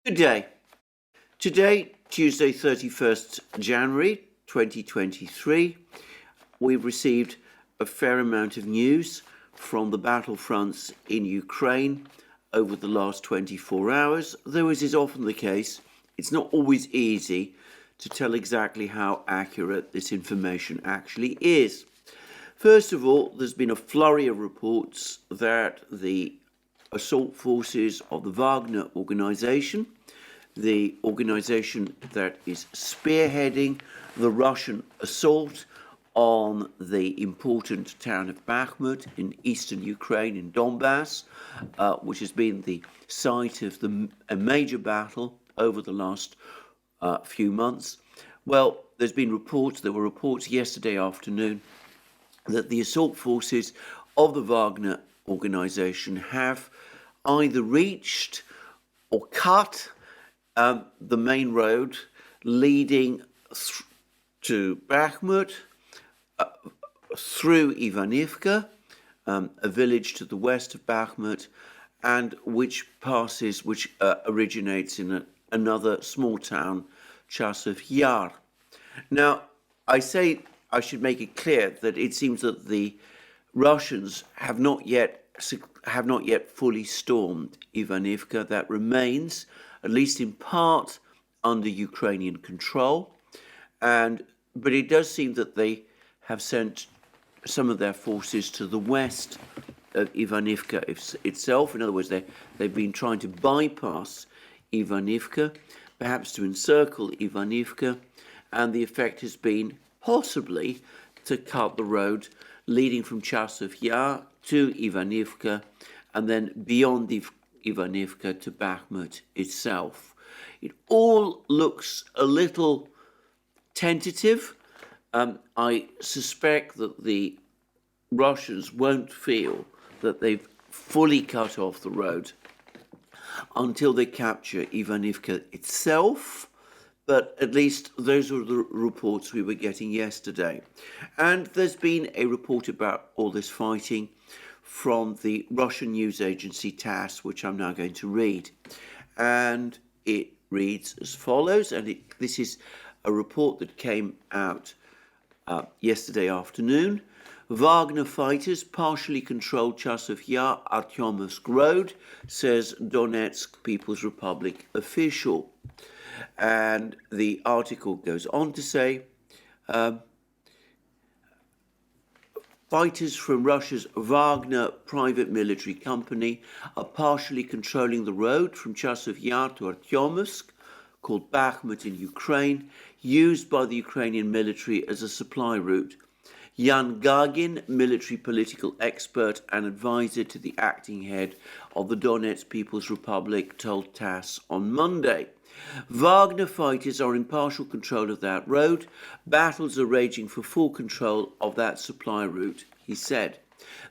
Good day. Today, Tuesday, 31st January 2023, we've received a fair amount of news from the battlefronts in Ukraine over the last 24 hours. Though, as is often the case, it's not always easy to tell exactly how accurate this information actually is. First of all, there's been a flurry of reports that the assault forces of the Wagner organization, the organization that is spearheading the Russian assault on the important town of Bakhmut in eastern Ukraine, in Donbass, which has been the site of a major battle over the last few months. Well, there were reports yesterday afternoon that the assault forces of the Wagner organization have either reached or cut the main road leading to Bakhmut, through Ivanivka, a village to the west of Bakhmut, and which originates in another small town, Chasov Yar. Now, I should make it clear that it seems that the Russians have not yet fully stormed Ivanivka. That remains, at least in part, under Ukrainian control. But it does seem that they have sent some of their forces to the west of Ivanivka itself. In other words, they've been trying to bypass Ivanivka, perhaps to encircle Ivanivka, and the effect has been possibly to cut the road leading from Chasov Yar to Ivanivka, and then beyond Ivanivka to Bakhmut itself. It all looks a little tentative. I suspect that the Russians won't feel that they've fully cut off the road until they capture Ivanivka itself, but at least those are the reports we were getting yesterday. And there's been a report about all this fighting from the Russian news agency TASS, which I'm now going to read. And it reads as follows, and this is a report that came out yesterday afternoon. Wagner fighters partially control Chasov Yar Artyomovsk Road, says Donetsk People's Republic official. And the article goes on to say, fighters from Russia's Wagner private military company are partially controlling the road from Chasov Yar to Artyomovsk, called Bakhmut in Ukraine, used by the Ukrainian military as a supply route. Yan Gagin, military political expert and advisor to the acting head of the Donetsk People's Republic, told TASS on Monday. Wagner fighters are in partial control of that road. Battles are raging for full control of that supply route, he said.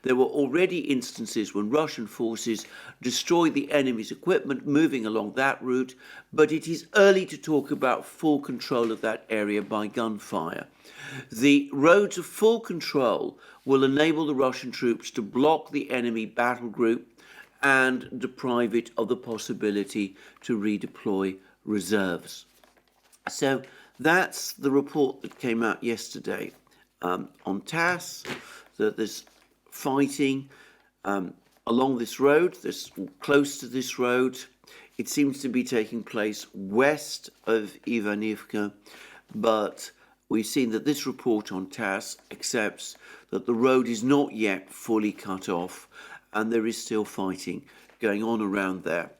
There were already instances when Russian forces destroyed the enemy's equipment moving along that route, but it is early to talk about full control of that area by gunfire. The roads of full control will enable the Russian troops to block the enemy battle group and deprive it of the possibility to redeploy reserves. So that's the report that came out yesterday on TASS, that there's fighting along this road, close to this road. It seems to be taking place west of Ivanivka, but we've seen that this report on TASS accepts that the road is not yet fully cut off and there is still fighting going on around there.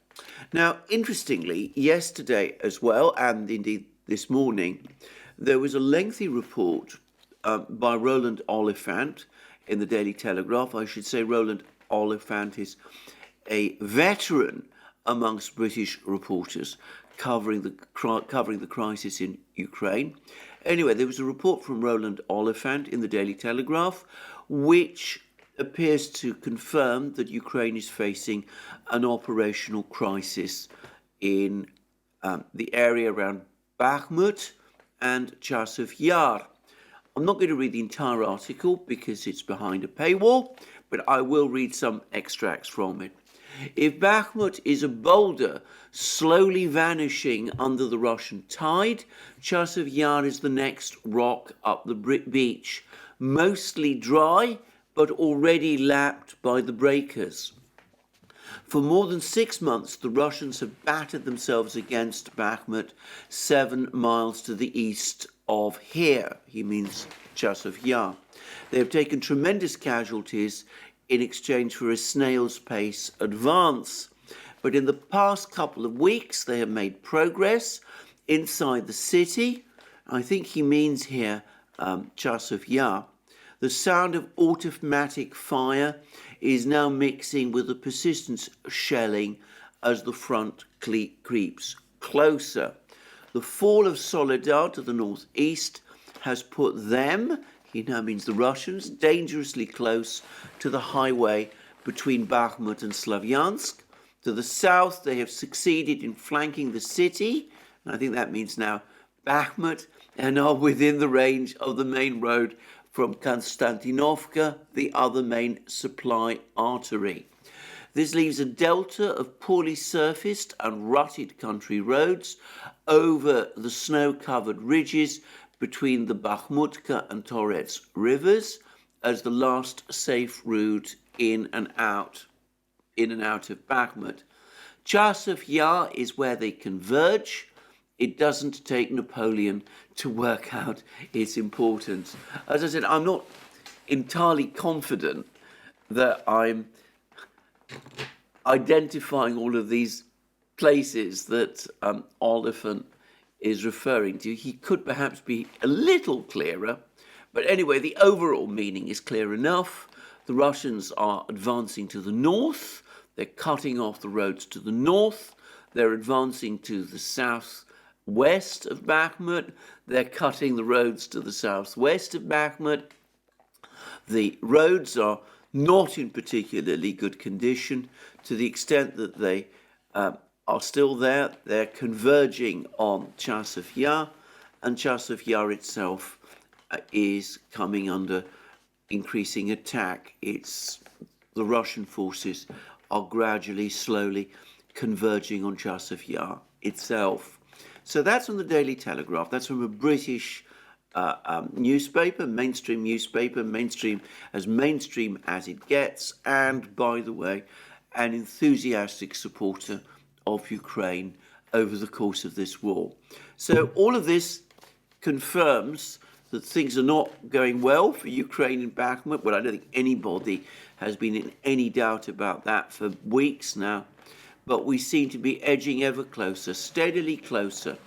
Now, interestingly, yesterday as well, and indeed this morning, there was a lengthy report by Roland Oliphant in the Daily Telegraph. I should say Roland Oliphant is a veteran amongst British reporters covering the crisis in Ukraine. Anyway, there was a report from Roland Oliphant in the Daily Telegraph, which appears to confirm that Ukraine is facing an operational crisis in the area around Bakhmut and Chasov Yar. I'm not going to read the entire article because it's behind a paywall, but I will read some extracts from it. If Bakhmut is a boulder slowly vanishing under the Russian tide, Chasov Yar is the next rock up the beach, mostly dry but already lapped by the breakers. For more than 6 months, the Russians have battered themselves against Bakhmut, 7 miles to the east of here. He means Chasov Yar. They have taken tremendous casualties in exchange for a snail's pace advance. But in the past couple of weeks, they have made progress inside the city. I think he means here Chasov Yar. The sound of automatic fire is now mixing with the persistent shelling as the front creeps closer. The fall of Vuhledar to the northeast has put them, he now means the Russians, dangerously close to the highway between Bakhmut and Slavyansk. To the south, they have succeeded in flanking the city, and I think that means now Bakhmut, and are within the range of the main road from Konstantinovka, the other main supply artery. This leaves a delta of poorly surfaced and rutted country roads over the snow-covered ridges between the Bakhmutka and Torets rivers as the last safe route in and out of Bakhmut. Chasov Yar is where they converge. It doesn't take Napoleon to work out its importance. As I said, I'm not entirely confident that I'm identifying all of these places that Oliphant is referring to. He could perhaps be a little clearer, but anyway, the overall meaning is clear enough. The Russians are advancing to the north. They're cutting off the roads to the north. They're advancing to the southwest of Bakhmut. They're cutting the roads to the southwest of Bakhmut. The roads are not in particularly good condition to the extent that they are still there. They're converging on Chasov Yar, and Chasov Yar itself is coming under increasing attack. The Russian forces are gradually, slowly converging on Chasov Yar itself. So that's from the Daily Telegraph. That's from a British newspaper, mainstream as mainstream as it gets, and by the way, an enthusiastic supporter of Ukraine over the course of this war. So all of this confirms that things are not going well for Ukraine in Bakhmut. Well, I don't think anybody has been in any doubt about that for weeks now. But we seem to be edging ever closer, steadily closer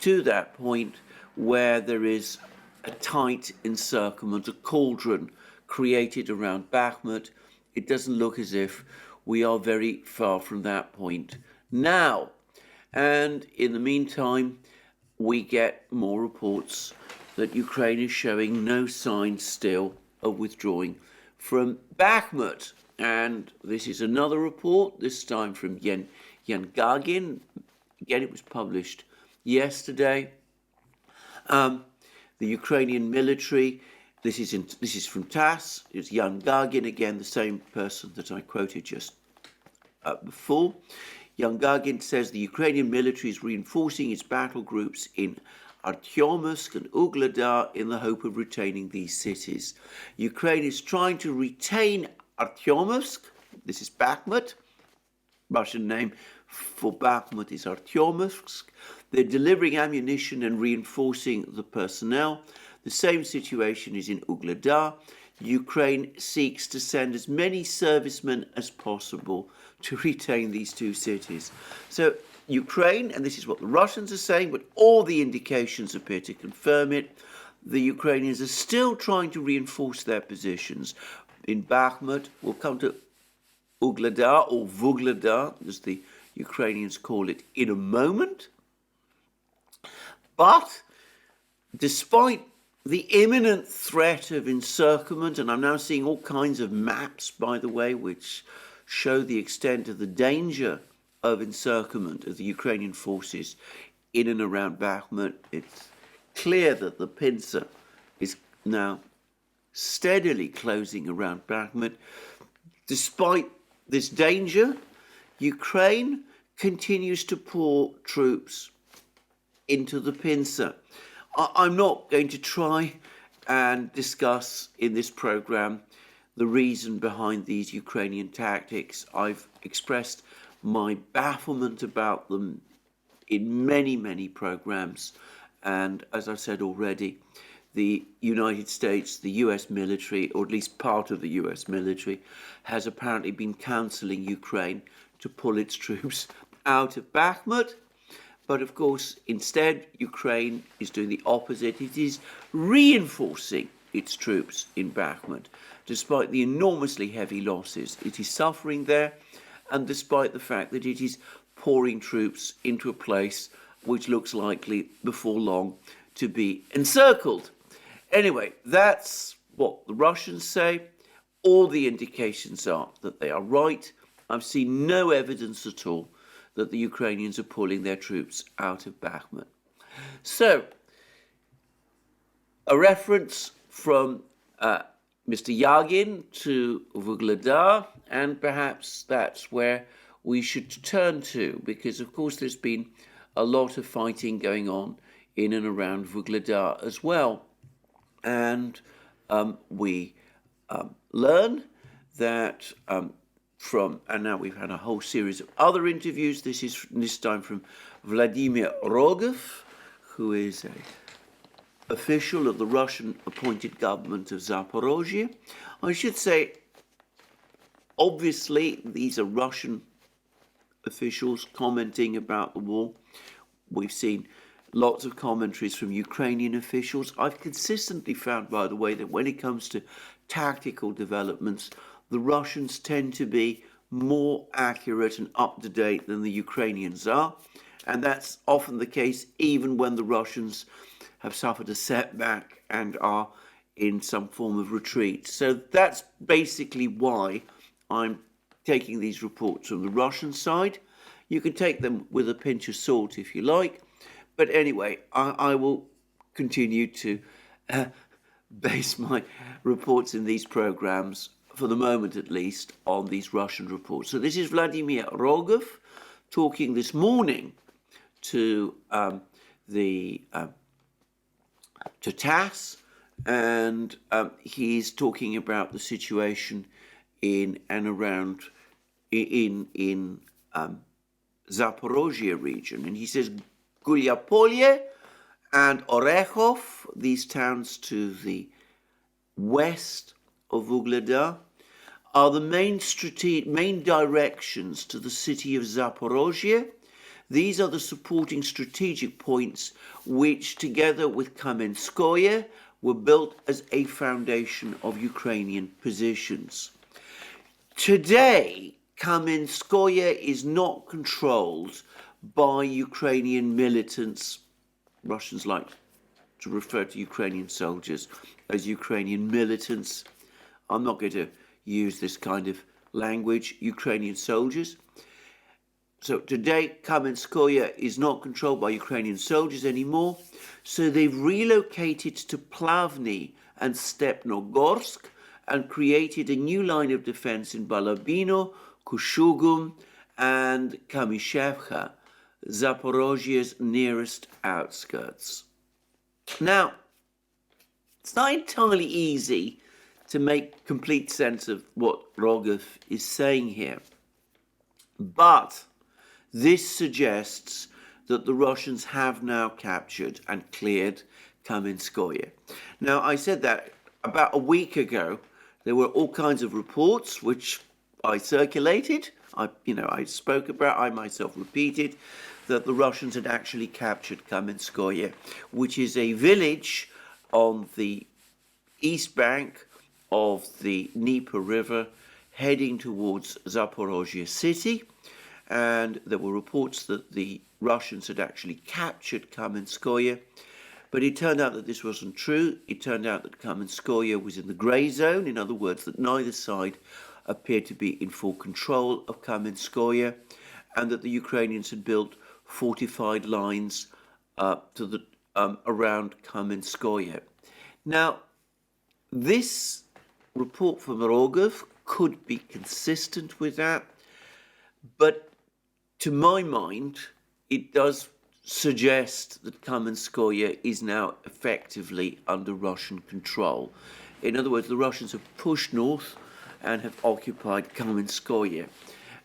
to that point where there is a tight encirclement, a cauldron created around Bakhmut. It doesn't look as if we are very far from that point now. And in the meantime, we get more reports that Ukraine is showing no signs still of withdrawing from Bakhmut. And this is another report, this time from Yan Gagin. Again, it was published yesterday. The Ukrainian military, this is from TASS, it's Yan Gagin, again, the same person that I quoted just before. Yan Gagin says the Ukrainian military is reinforcing its battle groups in Artyomsk and Vuhledar in the hope of retaining these cities. Ukraine is trying to retain Artyomsk, this is Bakhmut, Russian name for Bakhmut is Artyomsk. They're delivering ammunition and reinforcing the personnel. The same situation is in Vuhledar. Ukraine seeks to send as many servicemen as possible to retain these two cities. So Ukraine, and this is what the Russians are saying, but all the indications appear to confirm it, the Ukrainians are still trying to reinforce their positions. In Bakhmut, we'll come to Vuhledar, or Vuhledar, as the Ukrainians call it, in a moment. But despite the imminent threat of encirclement, and I'm now seeing all kinds of maps, by the way, which show the extent of the danger of encirclement of the Ukrainian forces in and around Bakhmut, it's clear that the pincer is now steadily closing around Bakhmut. Despite this danger, Ukraine continues to pour troops into the pincer. I'm not going to try and discuss in this program the reason behind these Ukrainian tactics. I've expressed my bafflement about them in many, many programs. And as I said already, the United States, the US military, or at least part of the US military, has apparently been counseling Ukraine to pull its troops out of Bakhmut. But of course, instead, Ukraine is doing the opposite. It is reinforcing its troops in Bakhmut, despite the enormously heavy losses it is suffering there, and despite the fact that it is pouring troops into a place which looks likely before long to be encircled. Anyway, that's what the Russians say. All the indications are that they are right. I've seen no evidence at all that the Ukrainians are pulling their troops out of Bakhmut. So, a reference from Mr. Yagin to Vuhledar, and perhaps that's where we should turn to, because of course there's been a lot of fighting going on in and around Vuhledar as well. And we learn that and now we've had a whole series of other interviews. This time from Vladimir Rogov, who is an official of the Russian appointed government of Zaporozhzhie. I should say, obviously, these are Russian officials commenting about the war. We've seen lots of commentaries from Ukrainian officials. I've consistently found, by the way, that when it comes to tactical developments, the Russians tend to be more accurate and up-to-date than the Ukrainians are. And that's often the case even when the Russians have suffered a setback and are in some form of retreat. So that's basically why I'm taking these reports from the Russian side. You can take them with a pinch of salt if you like. But anyway, I will continue to base my reports in these programs, for the moment at least, on these Russian reports. So this is Vladimir Rogov talking this morning to TASS, and he's talking about the situation in and around in Zaporozhzhia region, and he says Gulyapolye and Orechov, these towns to the west of Vuhledar, are the main directions to the city of Zaporozhzhia. These are the supporting strategic points which, together with Kamenskoye, were built as a foundation of Ukrainian positions. Today, Kamenskoye is not controlled by Ukrainian militants. Russians like to refer to Ukrainian soldiers as Ukrainian militants. I'm not going to use this kind of language, Ukrainian soldiers. So today, Kamenskoye is not controlled by Ukrainian soldiers anymore. So they've relocated to Plavny and Stepnogorsk and created a new line of defense in Balabino, Kushugum, and Kamishevka, Zaporozhye's nearest outskirts. Now, it's not entirely easy to make complete sense of what Rogov is saying here, but this suggests that the Russians have now captured and cleared Kamenskoye. Now, I said that about a week ago. There were all kinds of reports which I circulated. I spoke about, I myself repeated, that the Russians had actually captured Kamenskoye, which is a village on the east bank of the Dnieper River, heading towards Zaporozhzhia city. And there were reports that the Russians had actually captured Kamenskoye, but it turned out that this wasn't true. It turned out that Kamenskoye was in the grey zone, in other words, that neither side appeared to be in full control of Kamenskoye, and that the Ukrainians had built fortified lines around Kamenskoye. Now, this report from Rogov could be consistent with that, But to my mind, it does suggest that Kamenskoye is now effectively under Russian control. In other words, the Russians have pushed north and have occupied Kamenskoye.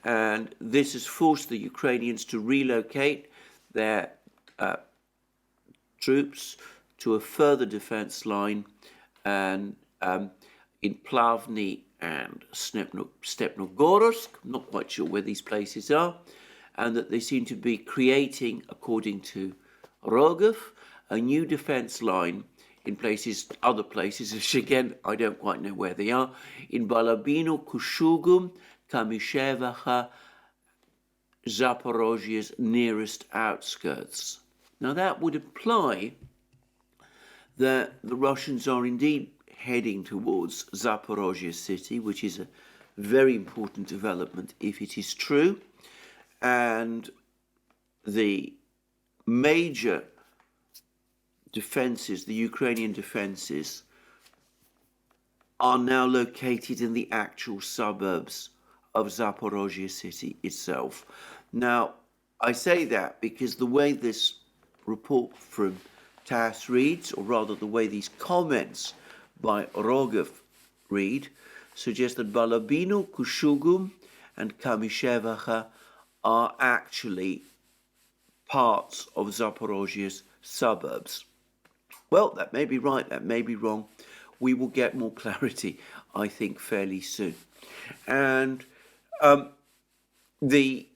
And this has forced the Ukrainians to relocate their troops to a further defense line and in Plavny and Stepnogorsk, I'm not quite sure where these places are, and that they seem to be creating, according to Rogov, a new defense line in other places, which again, I don't quite know where they are, in Balabino, Kushugum, Kamyshevacha, Zaporozhzhia's nearest outskirts. Now that would imply that the Russians are indeed heading towards Zaporozhzhia city, which is a very important development if it is true. And the major defenses, the Ukrainian defenses, are now located in the actual suburbs of Zaporozhzhia city itself. Now, I say that because the way this report from TASS reads, or rather the way these comments by Rogov read, suggest that Balabino, Kushugum and Kamyshevacha are actually parts of Zaporozhzhia's suburbs. Well, that may be right, that may be wrong. We will get more clarity, I think, fairly soon. And the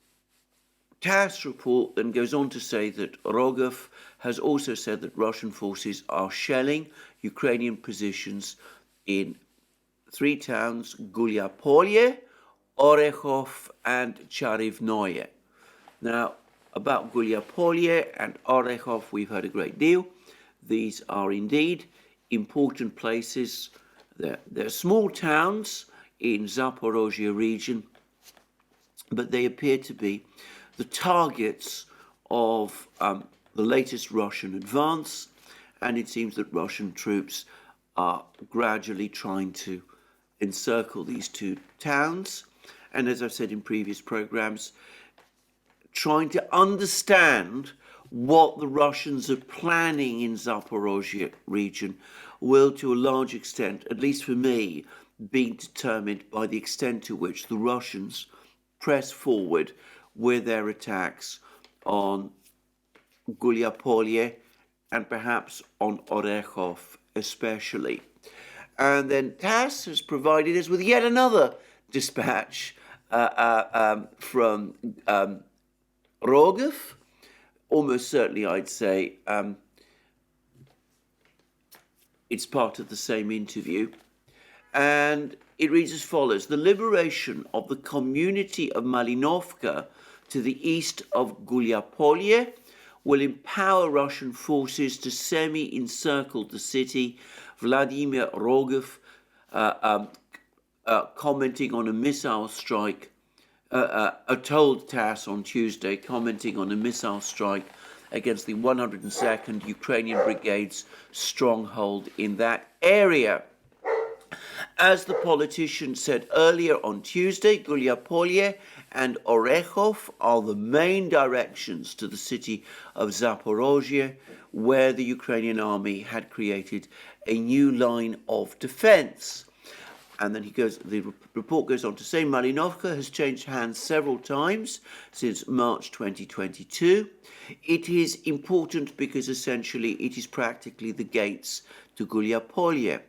TASS report then goes on to say that Rogov has also said that Russian forces are shelling Ukrainian positions in 3 towns, Gulyapolye, Orekhov and Charivnoye. Now, about Gulyapolye and Orekhov, we've heard a great deal. These are indeed important places. They're small towns in Zaporozhzhia region, but they appear to be the targets of the latest Russian advance, and it seems that Russian troops are gradually trying to encircle these 2 towns. And as I've said in previous programs, trying to understand what the Russians are planning in Zaporozhzhia region will, to a large extent, at least for me, be determined by the extent to which the Russians press forward with their attacks on Gulyapolye and perhaps on Orekhov especially. And then TASS has provided us with yet another dispatch from Rogov. Almost certainly, I'd say it's part of the same interview. And it reads as follows: the liberation of the community of Malinovka to the east of Gulyapolye will empower Russian forces to semi-encircle the city. Vladimir Rogov, commenting on a missile strike, told TASS on Tuesday, commenting on a missile strike against the 102nd Ukrainian Brigade's stronghold in that area. As the politician said earlier on Tuesday, Gulyapolye and Orekhov are the main directions to the city of Zaporozhzhia, where the Ukrainian army had created a new line of defense. And then the report goes on to say Malinovka has changed hands several times since March 2022. It is important because essentially it is practically the gates to Gulyapolye.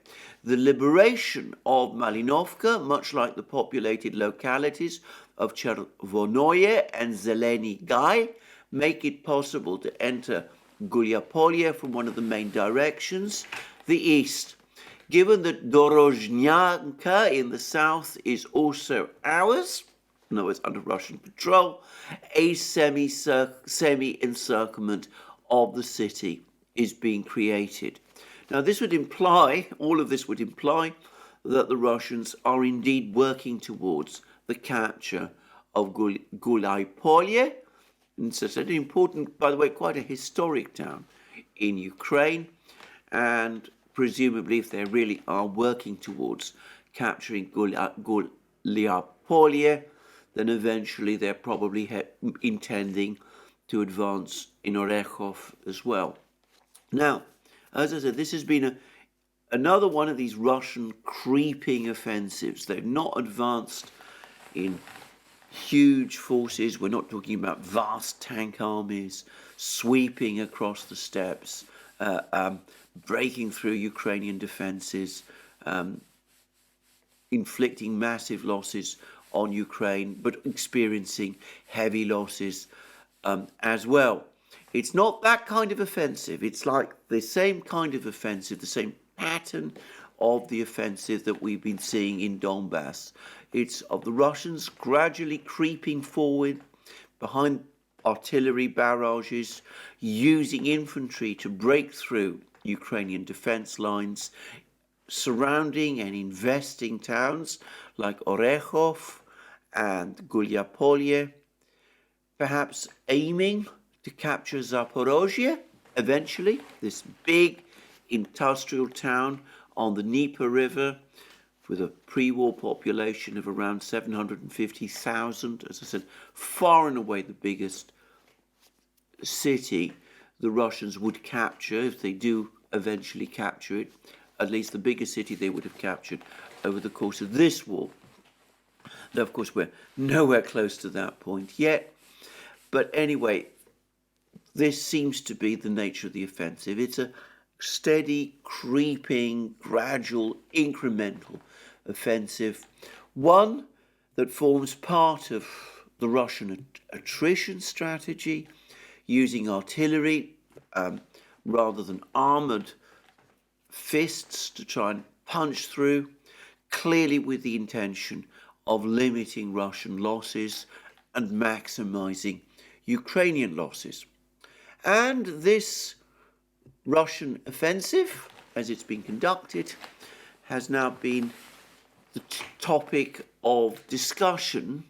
The liberation of Malinovka, much like the populated localities of Chervonoye and Zeleny Gai, make it possible to enter Gulyapolye from one of the main directions, the east. Given that Dorozhnyanka in the south is also ours, in other words, under Russian control, a semi-encirclement of the city is being created. Now, this would imply, all of this would imply, that the Russians are indeed working towards the capture of Gulyapolye. And it's an important, by the way, quite a historic town in Ukraine, and presumably, if they really are working towards capturing Gulyapolye, then eventually they're probably intending to advance in Orekhov as well. Now, as I said, this has been another one of these Russian creeping offensives. They've not advanced in huge forces. We're not talking about vast tank armies sweeping across the steppes, breaking through Ukrainian defenses, inflicting massive losses on Ukraine, but experiencing heavy losses as well. It's not that kind of offensive. It's like the same kind of offensive, the same pattern of the offensive that we've been seeing in Donbass. It's of the Russians gradually creeping forward behind artillery barrages, using infantry to break through Ukrainian defense lines, surrounding and investing towns like Orekhov and Gulyapolye, perhaps aiming to capture Zaporozhzhie eventually, this big industrial town on the Dnieper River with a pre-war population of around 750,000. As I said, far and away the biggest city the Russians would capture if they do eventually capture it, at least the biggest city they would have captured over the course of this war. Now, of course, we're nowhere close to that point yet. But anyway, this seems to be the nature of the offensive. It's a steady, creeping, gradual, incremental offensive, one that forms part of the Russian attrition strategy, using artillery rather than armoured fists to try and punch through, clearly with the intention of limiting Russian losses and maximising Ukrainian losses. And this Russian offensive, as it's been conducted, has now been the topic of discussion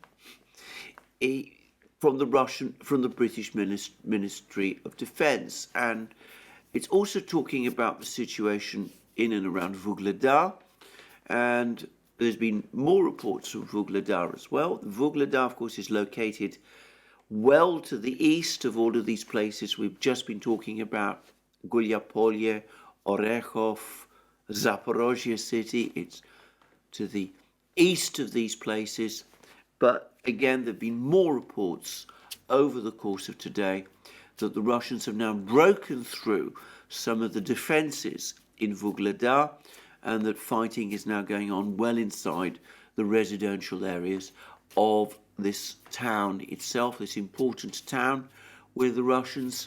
from the British Ministry of Defence, and it's also talking about the situation in and around Vuhledar, and there's been more reports from Vuhledar as well. Vuhledar, of course, is located well to the east of all of these places we've just been talking about: Gulyapolye, Orekhov, Zaporozhzhia city. It's to the east of these places. But again, there have been more reports over the course of today that the Russians have now broken through some of the defences in Vuhledar, and that fighting is now going on well inside the residential areas of this town itself, this important town, with the Russians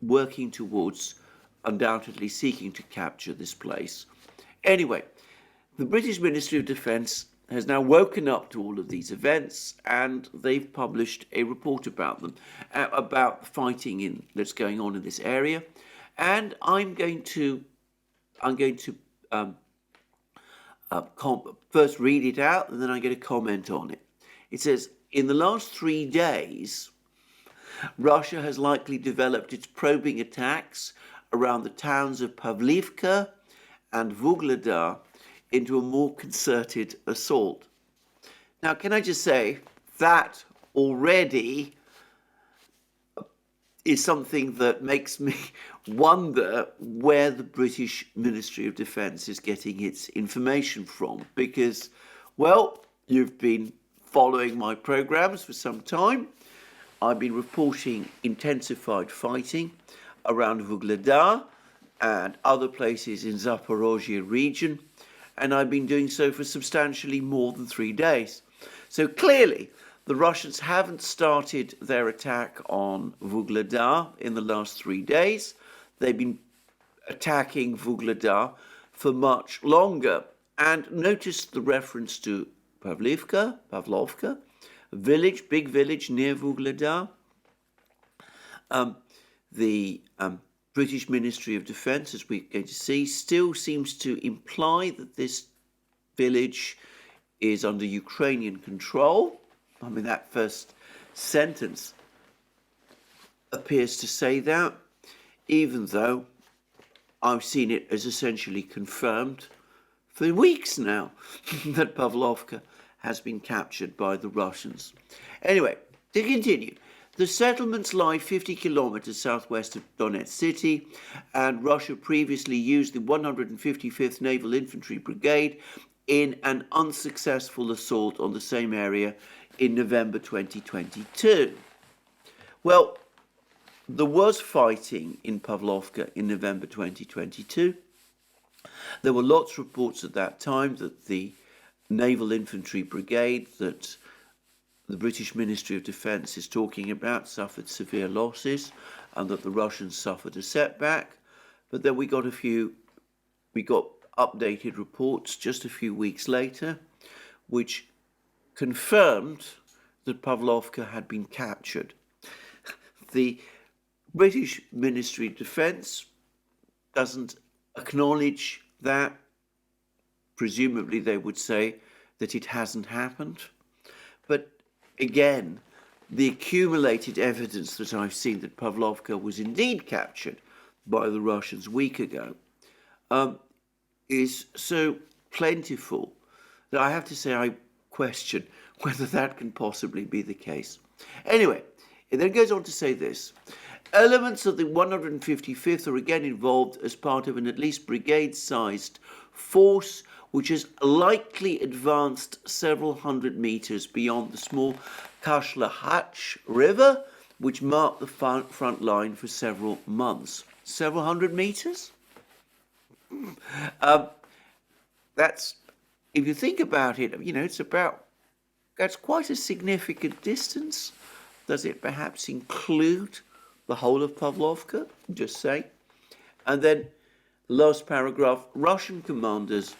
working towards undoubtedly seeking to capture this place. Anyway, the British Ministry of Defence has now woken up to all of these events, and they've published a report about them, about fighting that's going on in this area. And I'm going to first read it out, and then I'm going to comment on it. It says, in the last 3 days, Russia has likely developed its probing attacks around the towns of Pavlivka and Vuhledar into a more concerted assault. Now, can I just say that already is something that makes me wonder where the British Ministry of Defence is getting its information from, because, well, you've been following my programmes for some time. I've been reporting intensified fighting around Vuhledar and other places in Zaporozhzhia region, and I've been doing so for substantially more than 3 days. So clearly, the Russians haven't started their attack on Vuhledar in the last 3 days. They've been attacking Vuhledar for much longer. And notice the reference to Pavlovka, a village, big village near Vuhledar. The British Ministry of Defence, as we're going to see, still seems to imply that this village is under Ukrainian control. I mean, that first sentence appears to say that, even though I've seen it as essentially confirmed for weeks now that Pavlovka has been captured by the Russians. Anyway, to continue. The settlements lie 50 kilometers southwest of Donetsk city, and Russia previously used the 155th Naval Infantry Brigade in an unsuccessful assault on the same area in November 2022. Well, there was fighting in Pavlovka in November 2022. There were lots of reports at that time that the Naval Infantry Brigade that the British Ministry of Defence is talking about suffered severe losses and that the Russians suffered a setback. But then we got updated reports just a few weeks later, which confirmed that Pavlovka had been captured. The British Ministry of Defence doesn't acknowledge that. Presumably they would say that it hasn't happened. But again, the accumulated evidence that I've seen that Pavlovka was indeed captured by the Russians a week ago is so plentiful that I have to say I question whether that can possibly be the case. Anyway, it then goes on to say this. Elements of the 155th are again involved as part of an at least brigade-sized force which has likely advanced several hundred meters beyond the small Kashlahach River, which marked the front line for several months. Several hundred meters? That's, if you think about it, that's quite a significant distance. Does it perhaps include the whole of Pavlovka? Just say. And then, last paragraph, Russian commanders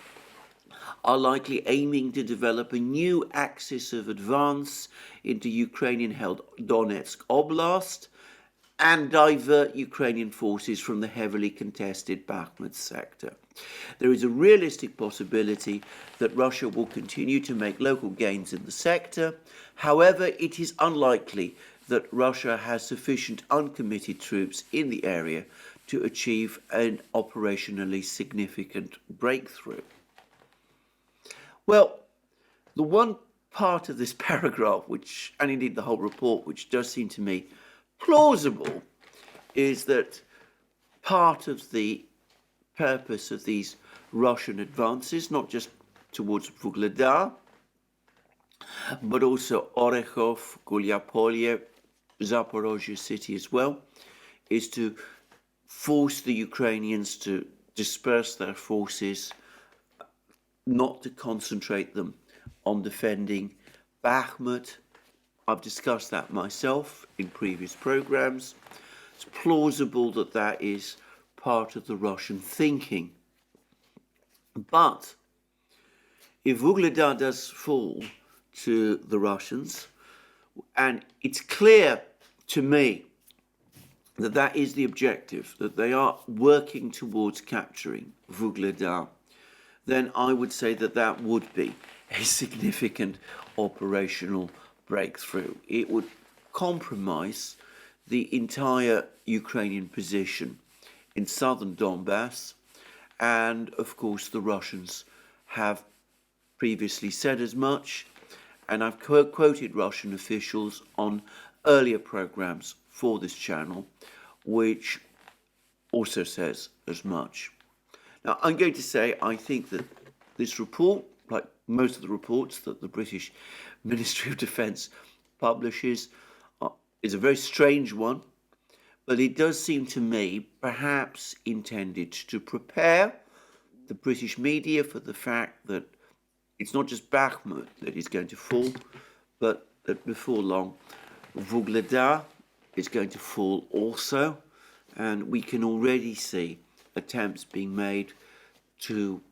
are likely aiming to develop a new axis of advance into Ukrainian-held Donetsk Oblast and divert Ukrainian forces from the heavily contested Bakhmut sector. There is a realistic possibility that Russia will continue to make local gains in the sector. However, it is unlikely that Russia has sufficient uncommitted troops in the area to achieve an operationally significant breakthrough. Well, the one part of this paragraph, and indeed the whole report, which does seem to me plausible, is that part of the purpose of these Russian advances, not just towards Vuhledar, but also Orekhov, Gulyapolye, Zaporozhzhie city as well, is to force the Ukrainians to disperse their forces, not to concentrate them on defending Bakhmut. I've discussed that myself in previous programs. It's plausible that that is part of the Russian thinking. But if Vuhledar does fall to the Russians, and it's clear to me that that is the objective, that they are working towards capturing Vuhledar, then I would say that that would be a significant operational breakthrough. It would compromise the entire Ukrainian position in southern Donbass, and of course the Russians have previously said as much, and I've quoted Russian officials on earlier programs for this channel, which also says as much. Now, I'm going to say I think that this report, like most of the reports that the British Ministry of Defence publishes, is a very strange one, but it does seem to me perhaps intended to prepare the British media for the fact that it's not just Bakhmut that is going to fall, but that before long, Vuhledar is going to fall also, and we can already see attempts being made to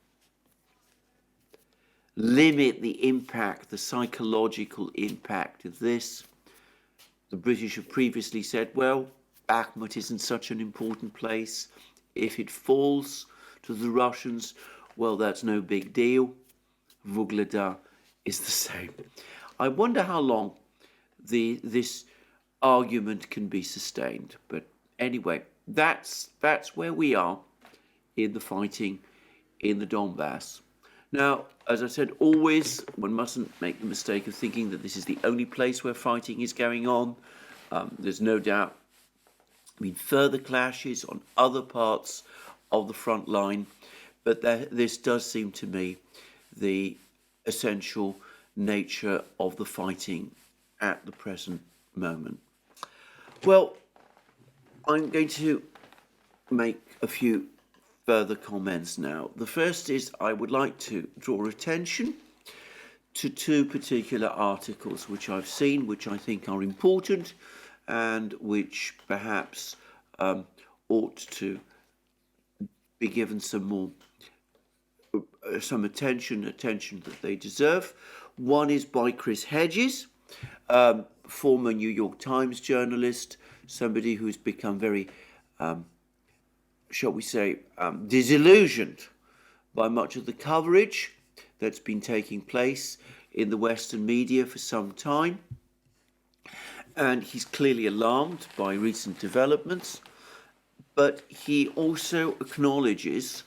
limit the impact, the psychological impact of this. The British have previously said, well, Bakhmut isn't such an important place. If it falls to the Russians, well, that's no big deal. Vuhledar is the same. I wonder how long this argument can be sustained. But anyway, that's where we are in the fighting in the Donbass. Now, as I said, always, one mustn't make the mistake of thinking that this is the only place where fighting is going on. There's no doubt been further clashes on other parts of the front line, but this does seem to me the essential nature of the fighting at the present moment. Well, I'm going to make a few further comments now. The first is I would like to draw attention to two particular articles which I've seen, which I think are important and which perhaps ought to be given some attention that they deserve. One is by Chris Hedges, former New York Times journalist, somebody who's become very, shall we say, disillusioned by much of the coverage that's been taking place in the Western media for some time. And he's clearly alarmed by recent developments, but he also acknowledges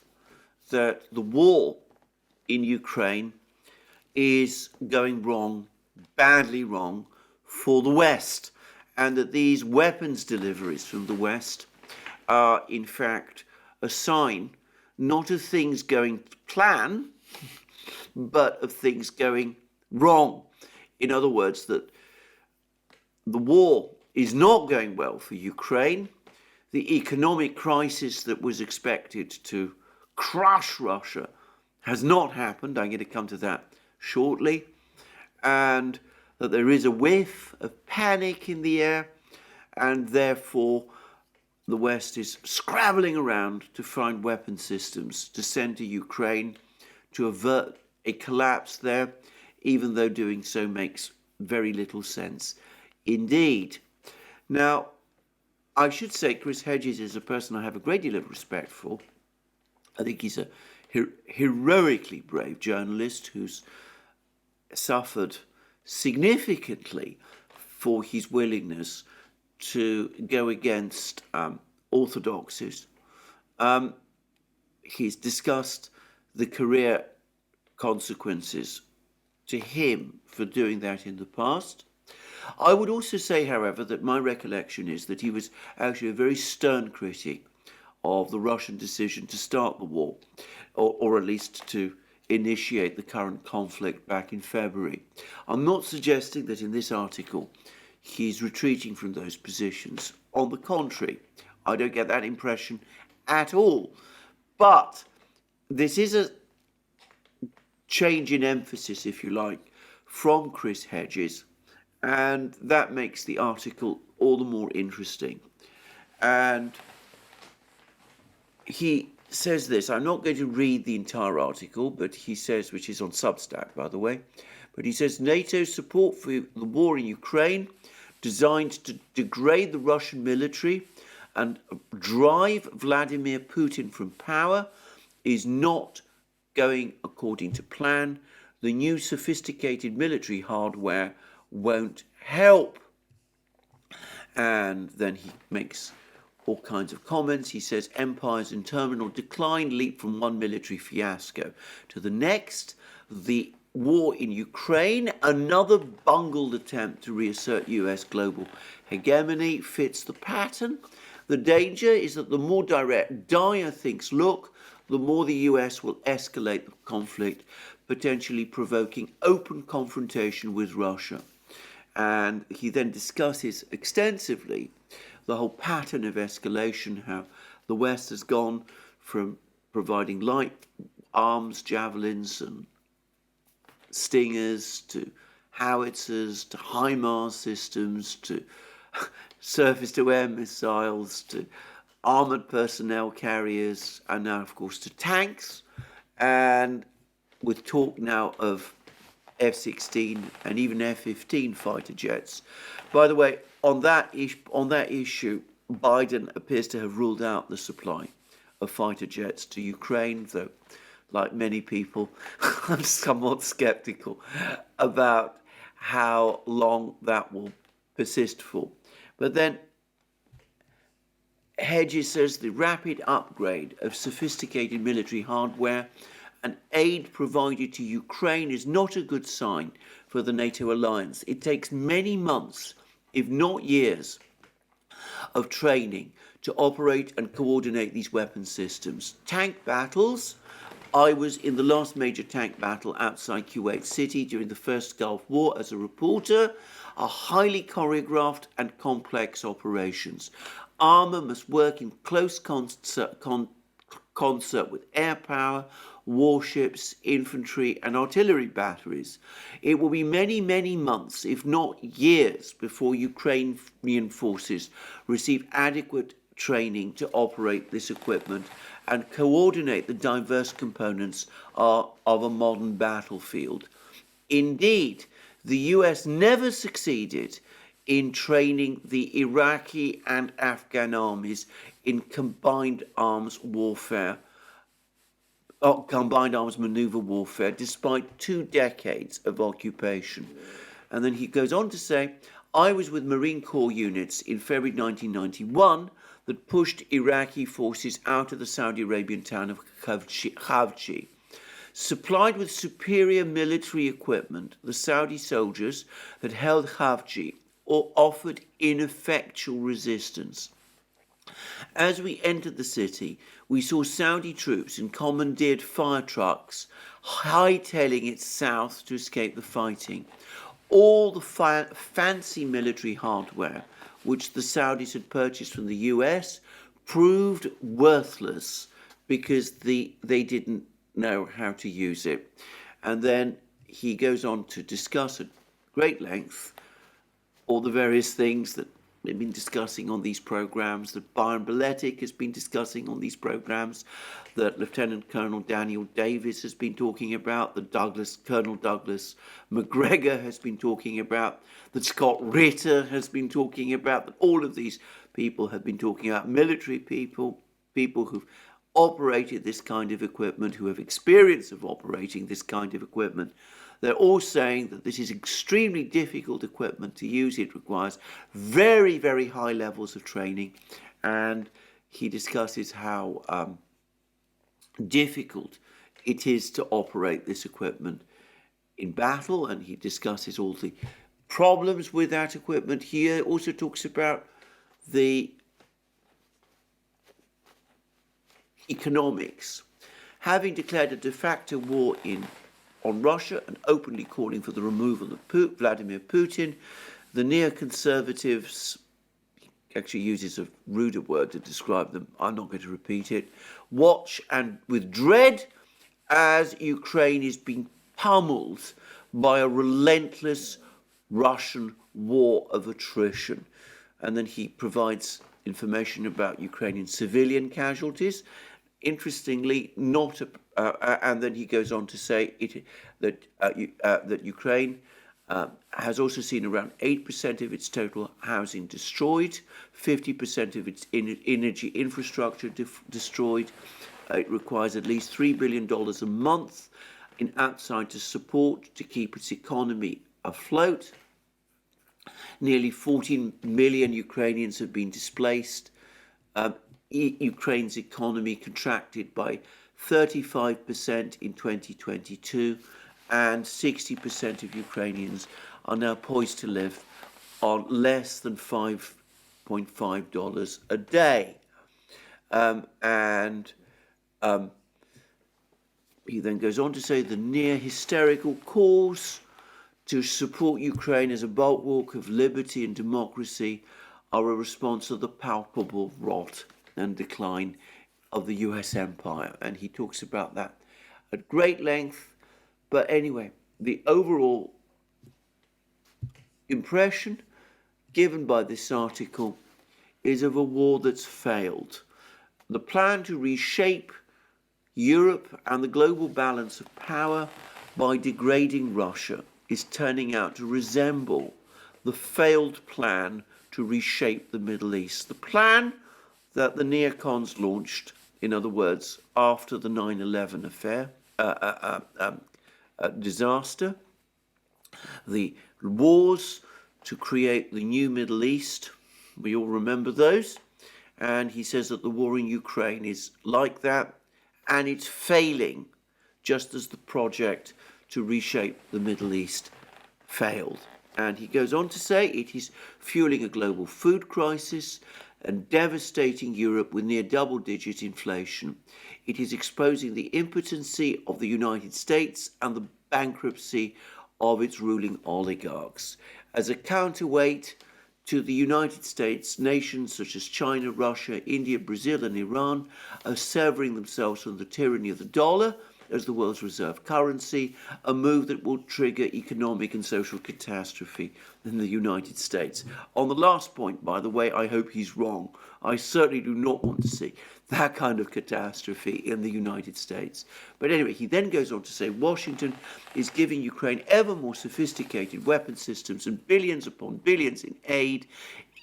that the war in Ukraine is going wrong, badly wrong, for the West, and that these weapons deliveries from the West are in fact a sign not of things going to plan, but of things going wrong. In other words, that the war is not going well for Ukraine. The economic crisis that was expected to crush Russia has not happened. I'm going to come to that shortly. And that there is a whiff of panic in the air, and therefore the West is scrabbling around to find weapon systems to send to Ukraine to avert a collapse there, even though doing so makes very little sense indeed. Now, I should say Chris Hedges is a person I have a great deal of respect for. I think he's a heroically brave journalist who's suffered significantly for his willingness to go against orthodoxies. He's discussed the career consequences to him for doing that in the past. I would also say, however, that my recollection is that he was actually a very stern critic of the Russian decision to start the war, or at least to initiate the current conflict back in February. I'm not suggesting that in this article he's retreating from those positions. On the contrary, I don't get that impression at all. But this is a change in emphasis, if you like, from Chris Hedges, and that makes the article all the more interesting. And he says this, I'm not going to read the entire article, but he says, which is on Substack, by the way, but he says NATO's support for the war in Ukraine, designed to degrade the Russian military and drive Vladimir Putin from power, is not going according to plan. The new sophisticated military hardware won't help. And then he makes all kinds of comments. He says empires in terminal decline leap from one military fiasco to the next. The war in Ukraine, another bungled attempt to reassert US global hegemony, fits the pattern. The danger is that the more direct dire things look, the more the US will escalate the conflict, potentially provoking open confrontation with Russia. And he then discusses extensively the whole pattern of escalation, how the West has gone from providing light arms, javelins and stingers, to howitzers, to HIMARS systems, to surface-to-air missiles, to armoured personnel carriers, and now, of course, to tanks, and with talk now of F-16 and even F-15 fighter jets. By the way, on that issue, Biden appears to have ruled out the supply of fighter jets to Ukraine, though, like many people, I'm somewhat skeptical about how long that will persist for. But then Hedges says the rapid upgrade of sophisticated military hardware and aid provided to Ukraine is not a good sign for the NATO alliance. It takes many months, if not years, of training to operate and coordinate these weapon systems. Tank battles. I was in the last major tank battle outside Kuwait City during the first Gulf War as a reporter, are highly choreographed and complex operations. Armour must work in close concert with air power, warships, infantry and artillery batteries. It will be many, many months, if not years, before Ukrainian forces receive adequate training to operate this equipment and coordinate the diverse components of a modern battlefield. Indeed, the US never succeeded in training the Iraqi and Afghan armies in combined arms maneuver warfare, despite 2 decades of occupation. And then he goes on to say, I was with Marine Corps units in February 1991 that pushed Iraqi forces out of the Saudi Arabian town of Khavji. Supplied with superior military equipment, the Saudi soldiers that held Khavji offered ineffectual resistance. As we entered the city, we saw Saudi troops in commandeered fire trucks hightailing it south to escape the fighting. All the fancy military hardware which the Saudis had purchased from the US proved worthless because they didn't know how to use it. And then he goes on to discuss at great length all the various things that we've been discussing on these programs, that Byron Beletic has been discussing on these programs, that Lieutenant Colonel Daniel Davis has been talking about, that Colonel Douglas McGregor has been talking about, that Scott Ritter has been talking about, that all of these people have been talking about, military people, people who've operated this kind of equipment, who have experience of operating this kind of equipment. They're all saying that this is extremely difficult equipment to use. It requires very, very high levels of training. And he discusses how difficult it is to operate this equipment in battle. And he discusses all the problems with that equipment. He also talks about the economics. Having declared a de facto war on Russia and openly calling for the removal of Vladimir Putin, the neoconservatives, actually uses a ruder word to describe them, I'm not going to repeat it, watch and with dread as Ukraine is being pummeled by a relentless Russian war of attrition. And then he provides information about Ukrainian civilian casualties. Interestingly, and then he goes on to say that Ukraine has also seen around 8% of its total housing destroyed, 50% of its energy infrastructure destroyed. It requires at least $3 billion a month in outside support to keep its economy afloat. Nearly 14 million Ukrainians have been displaced. Ukraine's economy contracted by 35% in 2022, and 60% of Ukrainians are now poised to live on less than $5.5 a day. He then goes on to say the near hysterical calls to support Ukraine as a bulwark of liberty and democracy are a response to the palpable rot and decline of the US empire. And he talks about that at great length. But anyway, the overall impression given by this article is of a war that's failed. The plan to reshape Europe and the global balance of power by degrading Russia is turning out to resemble the failed plan to reshape the Middle East. The plan that the neocons launched, in other words, after the 9/11 affair, disaster, the wars to create the new Middle East, we all remember those, and he says that the war in Ukraine is like that, and it's failing just as the project to reshape the Middle East failed. And he goes on to say it is fueling a global food crisis and devastating Europe with near double-digit inflation. It is exposing the impotency of the United States and the bankruptcy of its ruling oligarchs. As a counterweight to the United States, nations such as China, Russia, India, Brazil and Iran are severing themselves from the tyranny of the dollar as the world's reserve currency, a move that will trigger economic and social catastrophe in the United States. On the last point, by the way, I hope he's wrong. I certainly do not want to see that kind of catastrophe in the United States. But anyway, he then goes on to say Washington is giving Ukraine ever more sophisticated weapon systems and billions upon billions in aid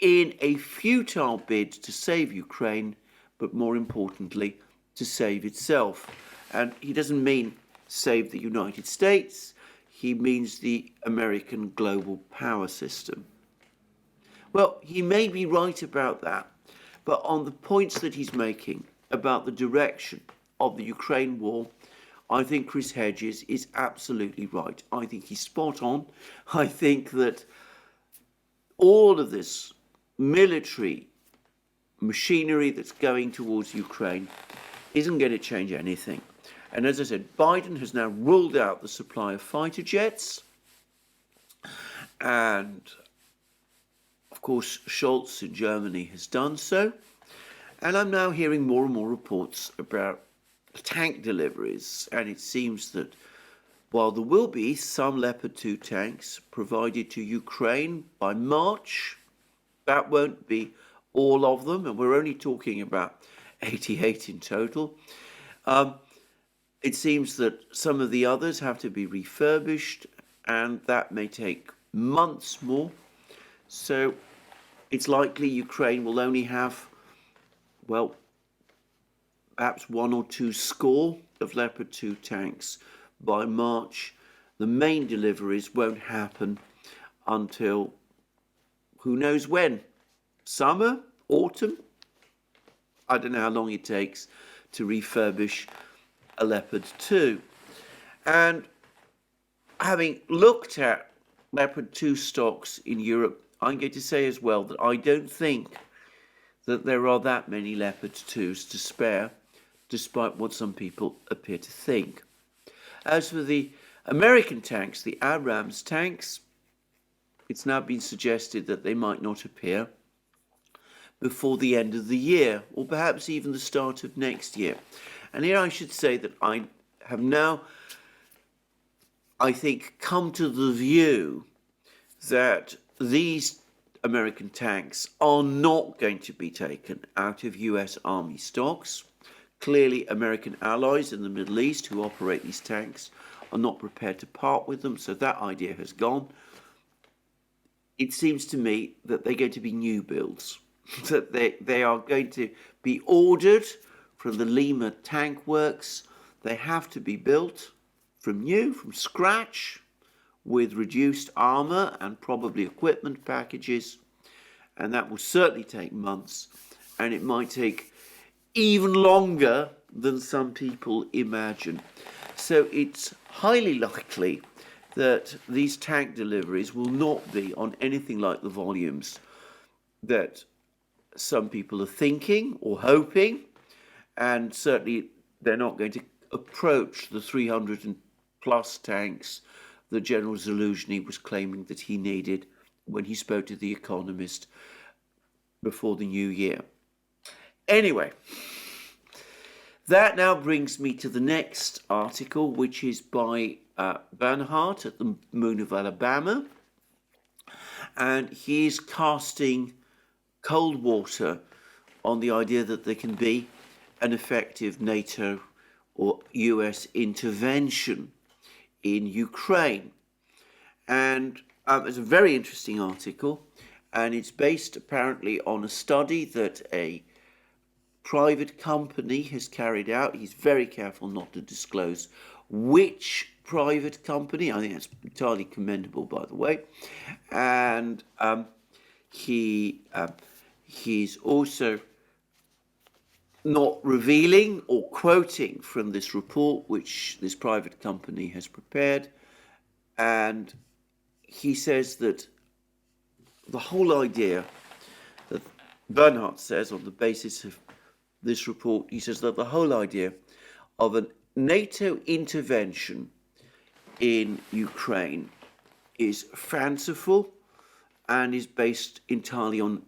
in a futile bid to save Ukraine, but more importantly, to save itself. And he doesn't mean save the United States, he means the American global power system. Well, he may be right about that, but on the points that he's making about the direction of the Ukraine war, I think Chris Hedges is absolutely right. I think he's spot on. I think that all of this military machinery that's going towards Ukraine isn't going to change anything. And as I said, Biden has now ruled out the supply of fighter jets. And, of course, Scholz in Germany has done so. And I'm now hearing more and more reports about tank deliveries. And it seems that while there will be some Leopard 2 tanks provided to Ukraine by March, that won't be all of them. And we're only talking about 88 in total. It seems that some of the others have to be refurbished, and that may take months more. So it's likely Ukraine will only have, well, perhaps 1 or 2 score of Leopard 2 tanks by March. The main deliveries won't happen until who knows when. Summer, autumn? I don't know how long it takes to refurbish a Leopard 2. And having looked at Leopard 2 stocks in Europe, I'm going to say as well that I don't think that there are that many Leopard 2s to spare, despite what some people appear to think. As for the American tanks, the Abrams tanks, it's now been suggested that they might not appear before the end of the year, or perhaps even the start of next year. And here I should say that I have now, I think, come to the view that these American tanks are not going to be taken out of US Army stocks. Clearly, American allies in the Middle East who operate these tanks are not prepared to part with them, so that idea has gone. It seems to me that they're going to be new builds, that they are going to be ordered from the Lima Tank Works. They have to be built from new, from scratch, with reduced armour and probably equipment packages. And that will certainly take months, and it might take even longer than some people imagine. So it's highly likely that these tank deliveries will not be on anything like the volumes that some people are thinking or hoping, and certainly they're not going to approach the 300 and plus tanks that General Zaluzhny was claiming that he needed when he spoke to The Economist before the new year. Anyway, that now brings me to the next article, which is by Bernhardt at the Moon of Alabama, and he's casting cold water on the idea that there can be an effective NATO or US intervention in Ukraine. And it's a very interesting article, and it's based apparently on a study that a private company has carried out. He's very careful not to disclose which private company. I think that's entirely commendable, by the way. And he's also not revealing or quoting from this report which this private company has prepared. And he says that the whole idea that Bernhard says on the basis of this report, he says that the whole idea of a NATO intervention in Ukraine is fanciful and is based entirely on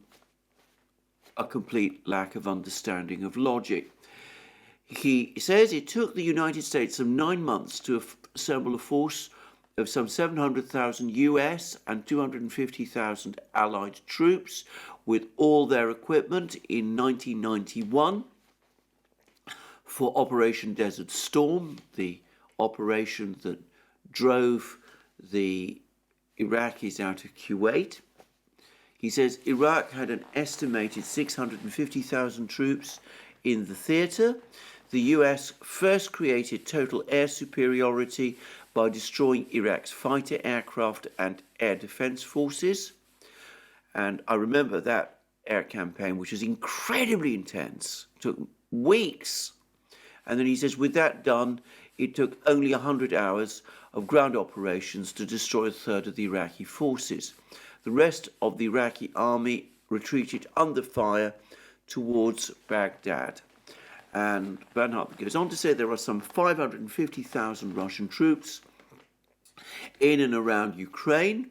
a complete lack of understanding of logic. He says it took the United States some 9 months to assemble a force of some 700,000 US and 250,000 Allied troops with all their equipment in 1991 for Operation Desert Storm, the operation that drove the Iraqis out of Kuwait. He says Iraq had an estimated 650,000 troops in the theatre. The US first created total air superiority by destroying Iraq's fighter aircraft and air defense forces. And I remember that air campaign, which was incredibly intense, took weeks. And then he says, with that done, it took only 100 hours of ground operations to destroy a third of the Iraqi forces. The rest of the Iraqi army retreated under fire towards Baghdad. And Bernhard goes on to say there are some 550,000 Russian troops in and around Ukraine.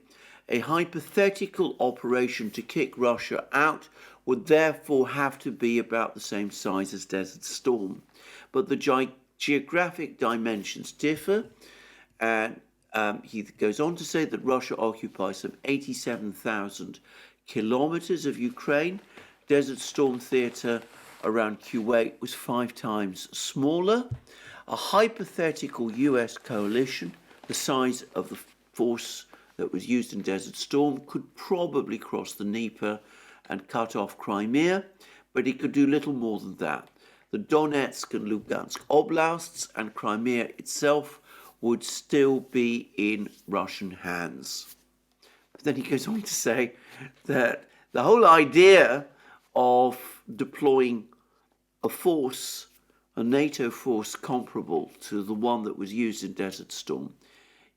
A hypothetical operation to kick Russia out would therefore have to be about the same size as Desert Storm. But the geographic dimensions differ, and he goes on to say that Russia occupies some 87,000 kilometers of Ukraine. Desert Storm theatre around Kuwait was 5 times smaller. A hypothetical US coalition, the size of the force that was used in Desert Storm, could probably cross the Dnieper and cut off Crimea, but it could do little more than that. The Donetsk and Lugansk oblasts and Crimea itself would still be in Russian hands. But then he goes on to say that the whole idea of deploying a force, a NATO force comparable to the one that was used in Desert Storm,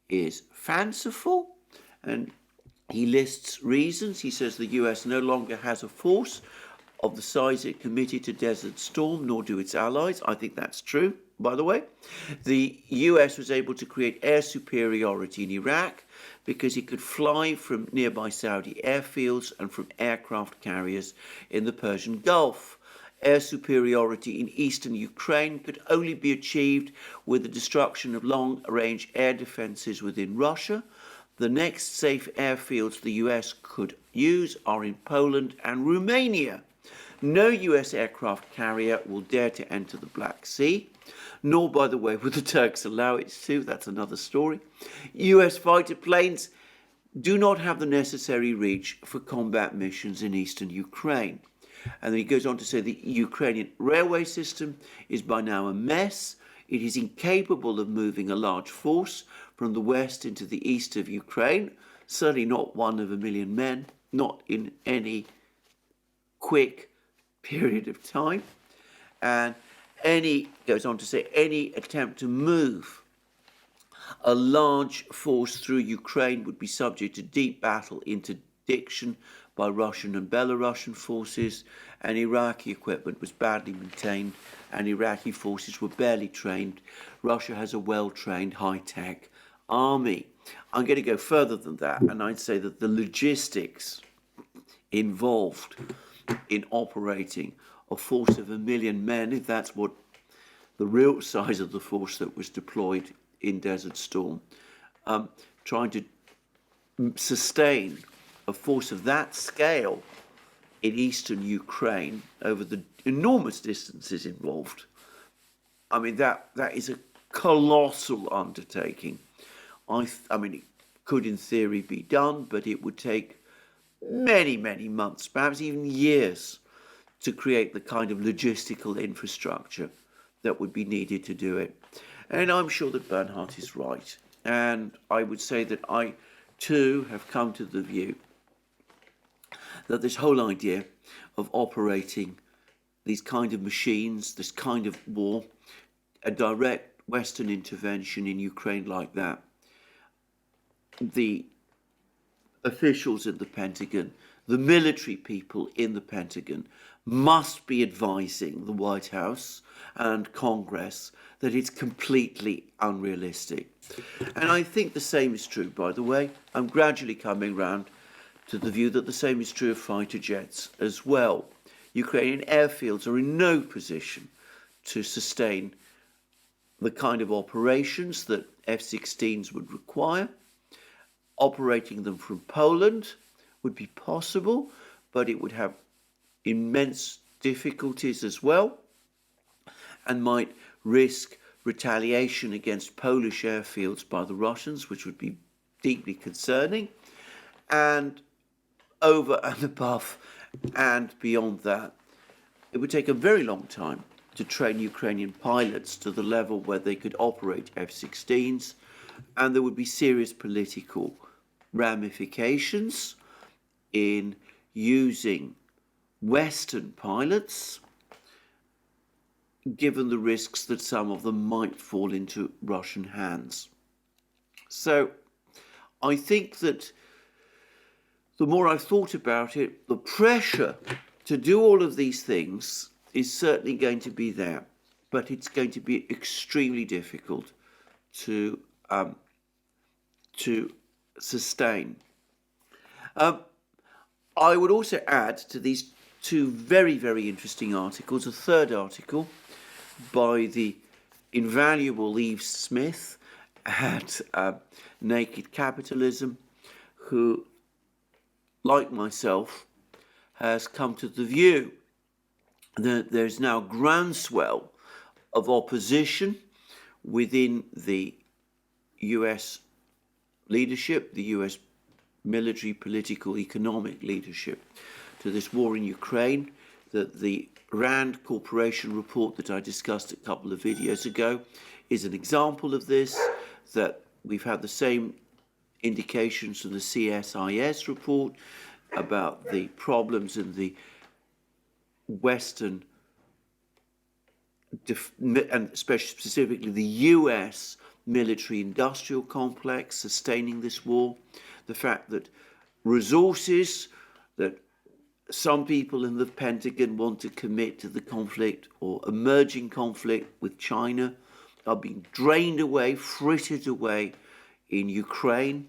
is fanciful, and he lists reasons. He says the US no longer has a force of the size it committed to Desert Storm, nor do its allies. I think that's true, by the way. The US was able to create air superiority in Iraq because it could fly from nearby Saudi airfields and from aircraft carriers in the Persian Gulf. Air superiority in eastern Ukraine could only be achieved with the destruction of long-range air defenses within Russia. The next safe airfields the US could use are in Poland and Romania. No US aircraft carrier will dare to enter the Black Sea, nor, by the way, would the Turks allow it to. That's another story. US fighter planes do not have the necessary reach for combat missions in eastern Ukraine. And then he goes on to say the Ukrainian railway system is by now a mess. It is incapable of moving a large force from the west into the east of Ukraine, certainly not one of 1 million men, not in any quick period of time. And goes on to say any attempt to move a large force through Ukraine would be subject to deep battle interdiction by Russian and Belarusian forces, and Iraqi equipment was badly maintained and Iraqi forces were barely trained. Russia has a well-trained, high-tech army. I'm going to go further than that, and I'd say that the logistics involved in operating a force of 1 million men, if that's what the real size of the force that was deployed in Desert Storm, trying to sustain a force of that scale in eastern Ukraine over the enormous distances involved. I mean, that is a colossal undertaking. I mean, it could in theory be done, but it would take many, many months, perhaps even years, to create the kind of logistical infrastructure that would be needed to do it. And I'm sure that Bernhard is right. And I would say that I, too, have come to the view that this whole idea of operating these kind of machines, this kind of war, a direct Western intervention in Ukraine like that, the officials in the Pentagon, the military people in the Pentagon must be advising the White House and Congress that it's completely unrealistic. And I think the same is true, by the way. I'm gradually coming round to the view that the same is true of fighter jets as well. Ukrainian airfields are in no position to sustain the kind of operations that F-16s would require. Operating them from Poland would be possible, but it would have immense difficulties as well and might risk retaliation against Polish airfields by the Russians, which would be deeply concerning. And over and above and beyond that, it would take a very long time to train Ukrainian pilots to the level where they could operate F-16s, and there would be serious political ramifications in using Western pilots, given the risks that some of them might fall into Russian hands. So I think that the more I've thought about it, the pressure to do all of these things is certainly going to be there, but it's going to be extremely difficult to sustain. I would also add to these two very, very interesting articles, a third article by the invaluable Eve Smith at Naked Capitalism, who, like myself, has come to the view that there's now groundswell of opposition within the US leadership, the US military, political, economic leadership to this war in Ukraine, that the Rand Corporation report that I discussed a couple of videos ago is an example of this, that we've had the same indications from the CSIS report about the problems in the Western, and especially specifically the US military-industrial complex sustaining this war, the fact that resources that some people in the Pentagon want to commit to the conflict or emerging conflict with China are being drained away, frittered away in Ukraine.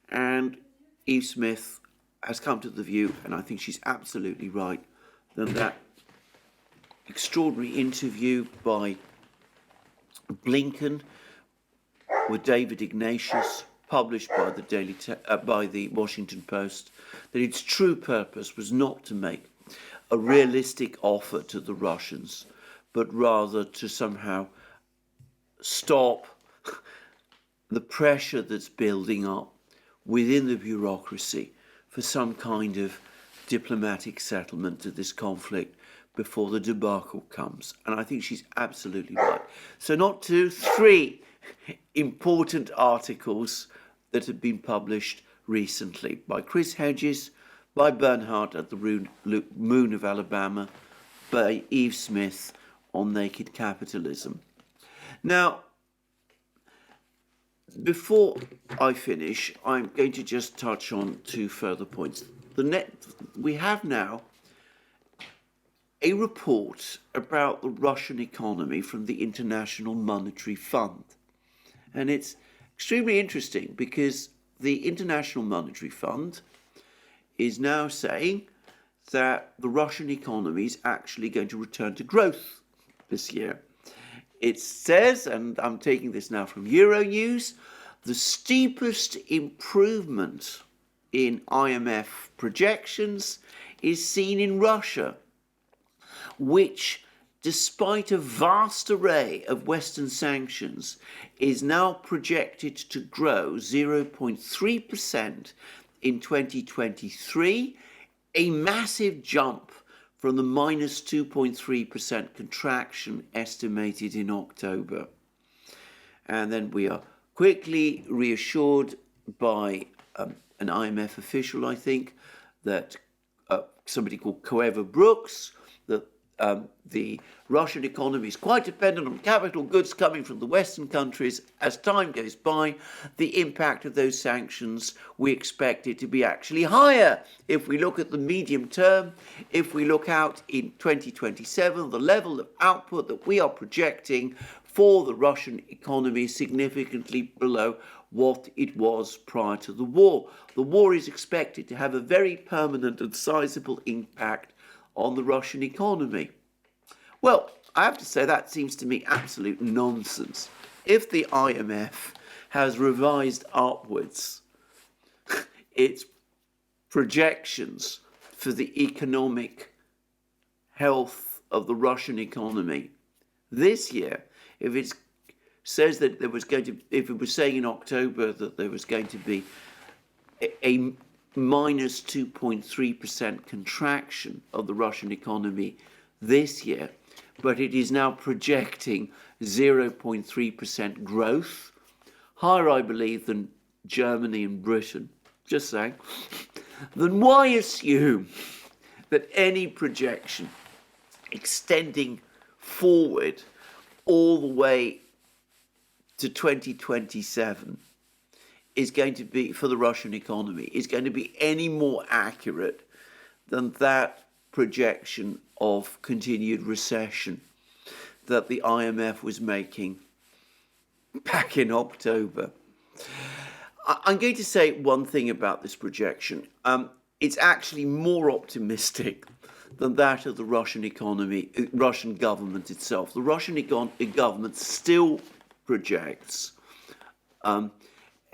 And Eve Smith has come to the view, and I think she's absolutely right, that extraordinary interview by Blinken with David Ignatius, published by the Washington Post, that its true purpose was not to make a realistic offer to the Russians, but rather to somehow stop the pressure that's building up within the bureaucracy for some kind of diplomatic settlement to this conflict before the debacle comes. And I think she's absolutely right. So not two, three important articles that have been published recently by Chris Hedges, by Bernhardt at the Moon of Alabama, by Eve Smith on Naked Capitalism. Now, before I finish, I'm going to just touch on two further points. We have now a report about the Russian economy from the International Monetary Fund. And it's extremely interesting because the International Monetary Fund is now saying that the Russian economy is actually going to return to growth this year. It says, and I'm taking this now from Euronews, the steepest improvement in IMF projections is seen in Russia, which, despite a vast array of Western sanctions, is now projected to grow 0.3% in 2023, a massive jump from the minus 2.3% contraction estimated in October. And then we are quickly reassured by an IMF official, I think, that somebody called Coever Brooks, that the Russian economy is quite dependent on capital goods coming from the Western countries. As time goes by, the impact of those sanctions, we expect it to be actually higher. If we look at the medium term, if we look out in 2027, the level of output that we are projecting for the Russian economy is significantly below what it was prior to the war. The war is expected to have a very permanent and sizable impact on the Russian economy. Well, I have to say that seems to me absolute nonsense. If the IMF has revised upwards its projections for the economic health of the Russian economy this year, if it says that there was going to, if it was saying in October that there was going to be a minus 2.3% contraction of the Russian economy this year, but it is now projecting 0.3% growth, higher, I believe, than Germany and Britain, just saying, then why assume that any projection extending forward all the way to 2027 is going to be, for the Russian economy, is going to be any more accurate than that projection of continued recession that the IMF was making back in October. I'm going to say one thing about this projection. It's actually more optimistic than that of the Russian economy, Russian government itself. The Russian government still projects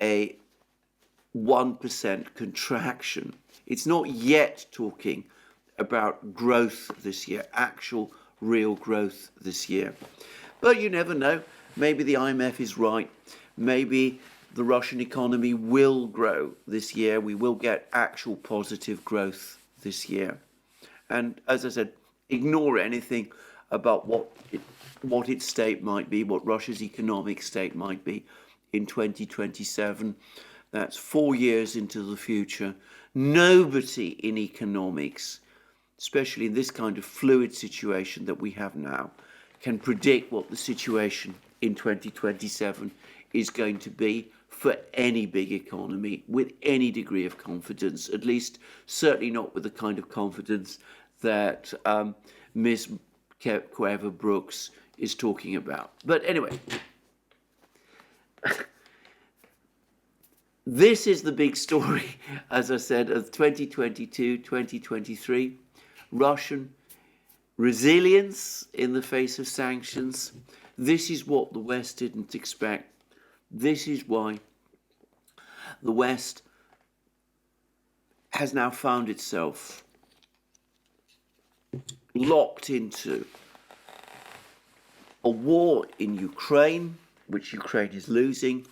a 1% contraction. It's not yet talking about growth this year, actual real growth this year. But you never know. Maybe the IMF is right. Maybe the Russian economy will grow this year. We will get actual positive growth this year. And as I said, ignore anything about what its state might be, what Russia's economic state might be in 2027. That's 4 years into the future. Nobody in economics, especially in this kind of fluid situation that we have now, can predict what the situation in 2027 is going to be for any big economy with any degree of confidence, at least certainly not with the kind of confidence that Ms. Quaver-Brooks is talking about. But anyway, this is the big story, as I said, of 2022, 2023. Russian resilience in the face of sanctions. This is what the West didn't expect. This is why the West has now found itself locked into a war in Ukraine, which Ukraine is losing,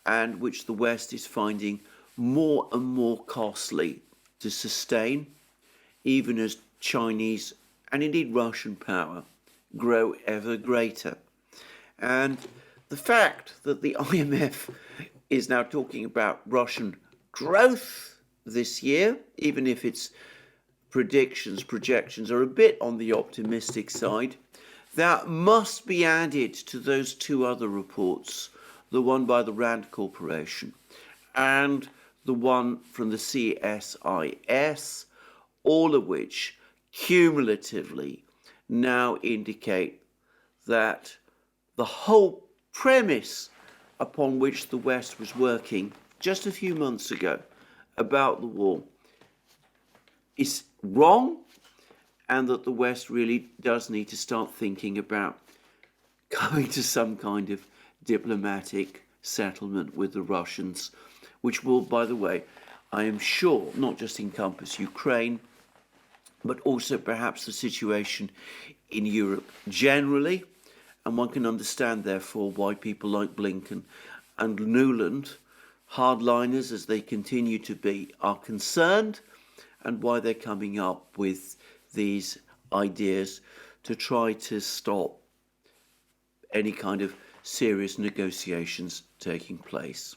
and which the West is finding more and more costly to sustain, even as Chinese and indeed Russian power grow ever greater. And the fact that the IMF is now talking about Russian growth this year, even if its projections are a bit on the optimistic side, that must be added to those two other reports, the one by the Rand Corporation and the one from the CSIS, all of which cumulatively now indicate that the whole premise upon which the West was working just a few months ago about the war is wrong, and that the West really does need to start thinking about coming to some kind of diplomatic settlement with the Russians, which will, by the way, I am sure, not just encompass Ukraine, but also perhaps the situation in Europe generally. And one can understand, therefore, why people like Blinken and Nuland, hardliners as they continue to be, are concerned, and why they're coming up with these ideas to try to stop any kind of serious negotiations taking place.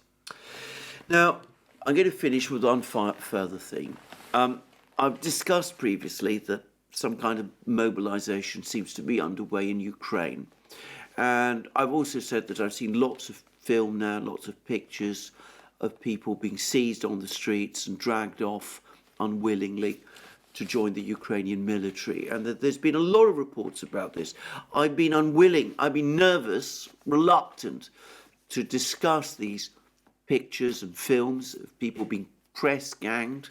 Now, I'm going to finish with one further thing. I've discussed previously that some kind of mobilization seems to be underway in Ukraine. And I've also said that I've seen lots of film now, lots of pictures of people being seized on the streets and dragged off unwillingly to join the Ukrainian military. And that there's been a lot of reports about this. I've been unwilling, I've been nervous, reluctant to discuss these pictures and films of people being press ganged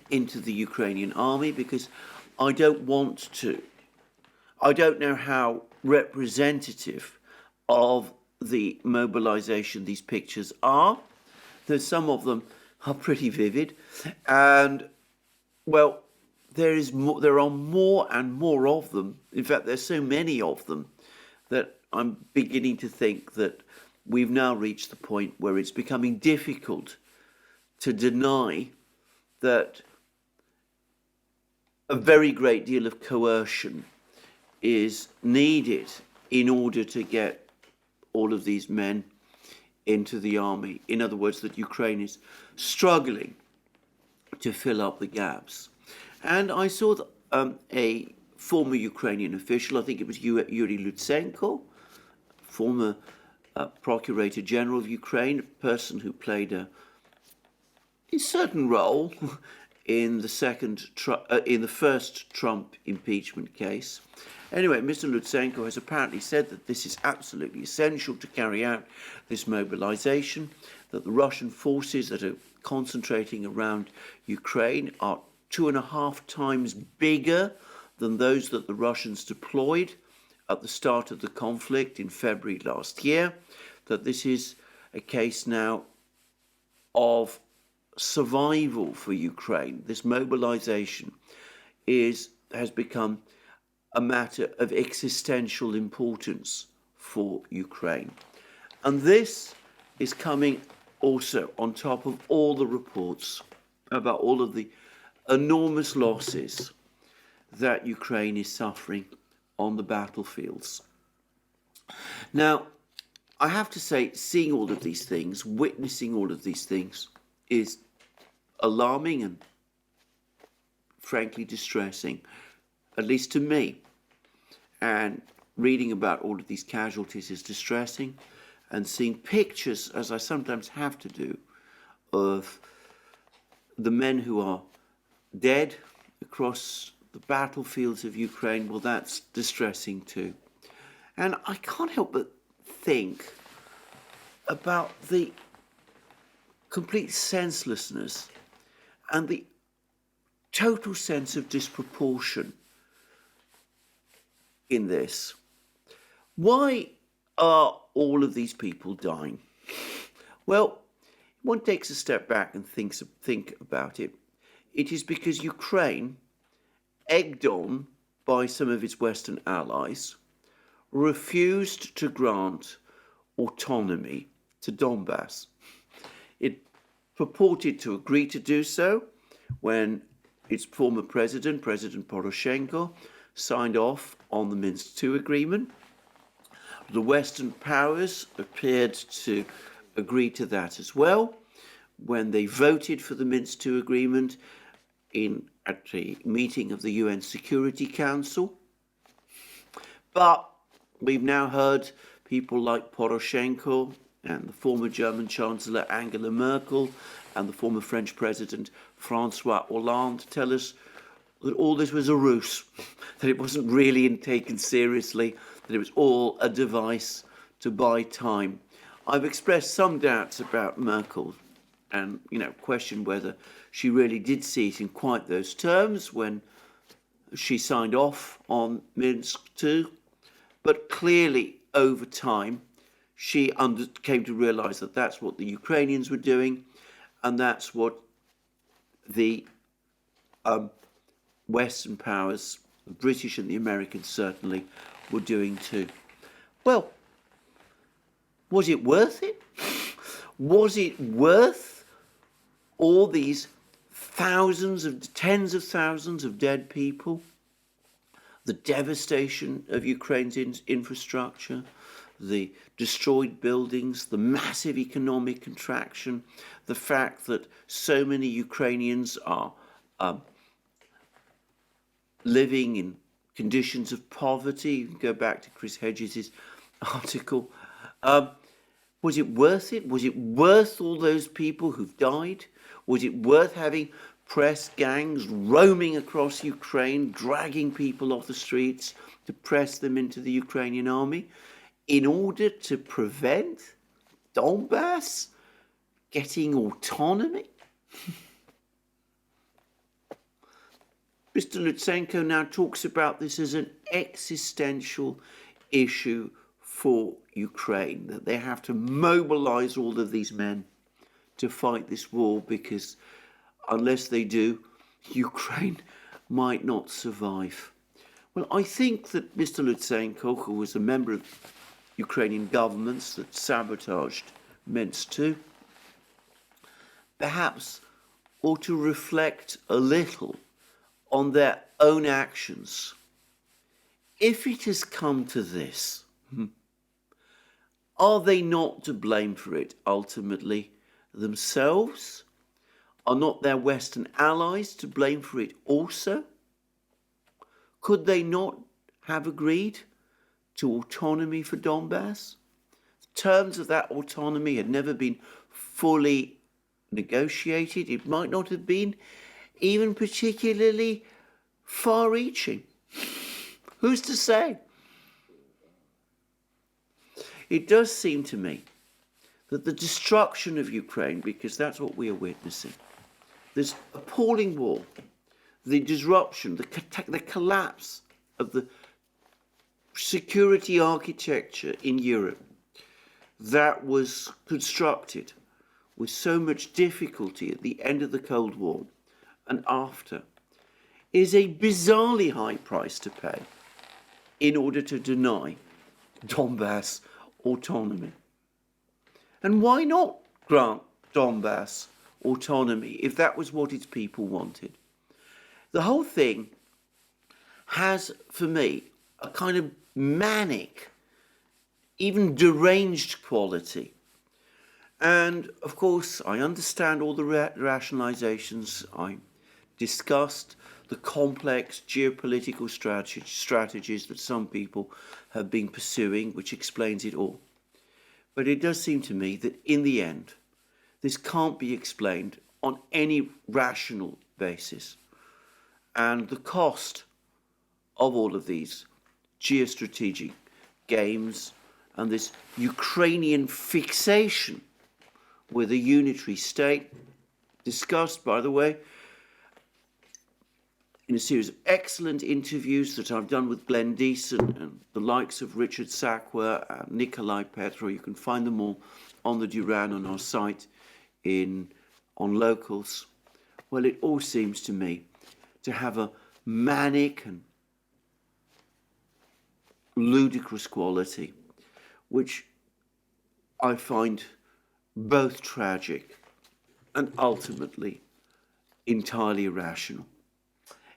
into the Ukrainian army, because I don't want to. I don't know how representative of the mobilization these pictures are. Though some of them are pretty vivid, and well, there are more and more of them. In fact, there's so many of them that I'm beginning to think that we've now reached the point where it's becoming difficult to deny that a very great deal of coercion is needed in order to get all of these men into the army. In other words, that Ukraine is struggling to fill up the gaps. And I saw that, a former Ukrainian official, I think it was Yuri Lutsenko, former Procurator General of Ukraine, a person who played a certain role in the first Trump impeachment case. Anyway, Mr. Lutsenko has apparently said that this is absolutely essential to carry out this mobilization, that the Russian forces that are concentrating around Ukraine are 2.5 times bigger than those that the Russians deployed at the start of the conflict in February last year, that this is a case now of survival for Ukraine. This mobilization has become a matter of existential importance for Ukraine. And this is coming also on top of all the reports about all of the enormous losses that Ukraine is suffering on the battlefields. Now, I have to say, seeing all of these things, witnessing all of these things, is alarming and frankly distressing, at least to me. And reading about all of these casualties is distressing, and seeing pictures, as I sometimes have to do, of the men who are dead across the battlefields of Ukraine, well, that's distressing too. And I can't help but think about the complete senselessness and the total sense of disproportion in this. Why are all of these people dying? Well, one takes a step back and think about it. It is because Ukraine, egged on by some of its Western allies, refused to grant autonomy to Donbass. It purported to agree to do so when its former president, President Poroshenko, signed off on the Minsk II agreement. The Western powers appeared to agree to that as well when they voted for the Minsk II agreement at a meeting of the UN Security Council. But we've now heard people like Poroshenko and the former German Chancellor Angela Merkel and the former French President François Hollande tell us that all this was a ruse, that it wasn't really taken seriously, that it was all a device to buy time. I've expressed some doubts about Merkel and, question whether she really did see it in quite those terms when she signed off on Minsk II. But clearly, over time, she came to realize that that's what the Ukrainians were doing, and that's what the Western powers, the British and the Americans certainly, were doing too. Well, was it worth it? Was it worth all these tens of thousands of dead people, the devastation of Ukraine's infrastructure, the destroyed buildings, the massive economic contraction, the fact that so many Ukrainians are living in conditions of poverty. You can go back to Chris Hedges' article. Was it worth it? Was it worth all those people who've died? Was it worth having press gangs roaming across Ukraine, dragging people off the streets to press them into the Ukrainian army in order to prevent Donbass getting autonomy? Mr. Lutsenko now talks about this as an existential issue for Ukraine, that they have to mobilize all of these men to fight this war, because unless they do, Ukraine might not survive. Well, I think that Mr. Lutsenko, who was a member of Ukrainian governments that sabotaged Minsk II, perhaps ought to reflect a little on their own actions. If it has come to this, are they not to blame for it ultimately themselves? Are not their Western allies to blame for it also? Could they not have agreed to autonomy for Donbass? The terms of that autonomy had never been fully negotiated. It might not have been even particularly far-reaching. Who's to say? It does seem to me that the destruction of Ukraine, because that's what we are witnessing, this appalling war, the disruption, the collapse of the security architecture in Europe that was constructed with so much difficulty at the end of the Cold War and after, is a bizarrely high price to pay in order to deny Donbass autonomy. And why not grant Donbass autonomy if that was what its people wanted? The whole thing has, for me, a kind of manic, even deranged quality. And of course, I understand all the rationalizations. I discussed the complex geopolitical strategies that some people have been pursuing, which explains it all. But it does seem to me that in the end, this can't be explained on any rational basis. And the cost of all of these geostrategic games and this Ukrainian fixation with a unitary state, discussed, by the way, in a series of excellent interviews that I've done with Glenn Deason and the likes of Richard Sakwa and Nikolai Petro. You can find them all on the Duran on our site on Locals. Well, it all seems to me to have a manic and ludicrous quality, which I find both tragic and ultimately entirely irrational.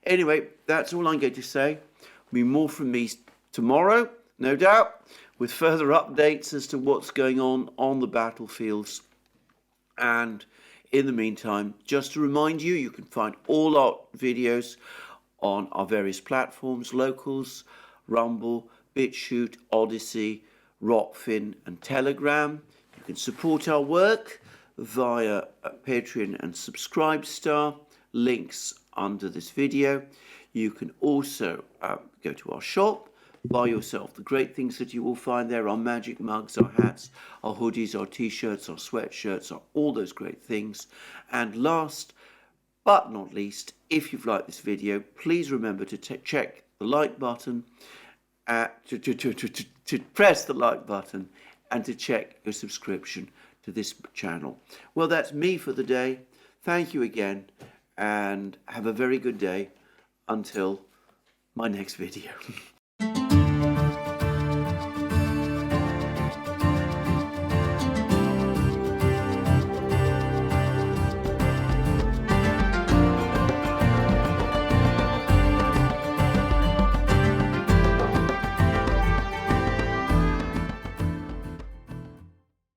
Anyway, that's all I'm going to say. There'll be more from me tomorrow, no doubt, with further updates as to what's going on the battlefields. And in the meantime, just to remind you, you can find all our videos on our various platforms: Locals, Rumble, BitChute, ODYSEE, Rockfin and Telegram. You can support our work via Patreon and Subscribestar, links under this video. You can also go to our shop, buy yourself the great things that you will find there: our magic mugs, our hats, our hoodies, our t-shirts, our sweatshirts, all those great things. And last but not least, if you've liked this video, please remember to check the like button, to press the like button, and to check your subscription to this channel. Well, that's me for the day. Thank you again, and have a very good day until my next video.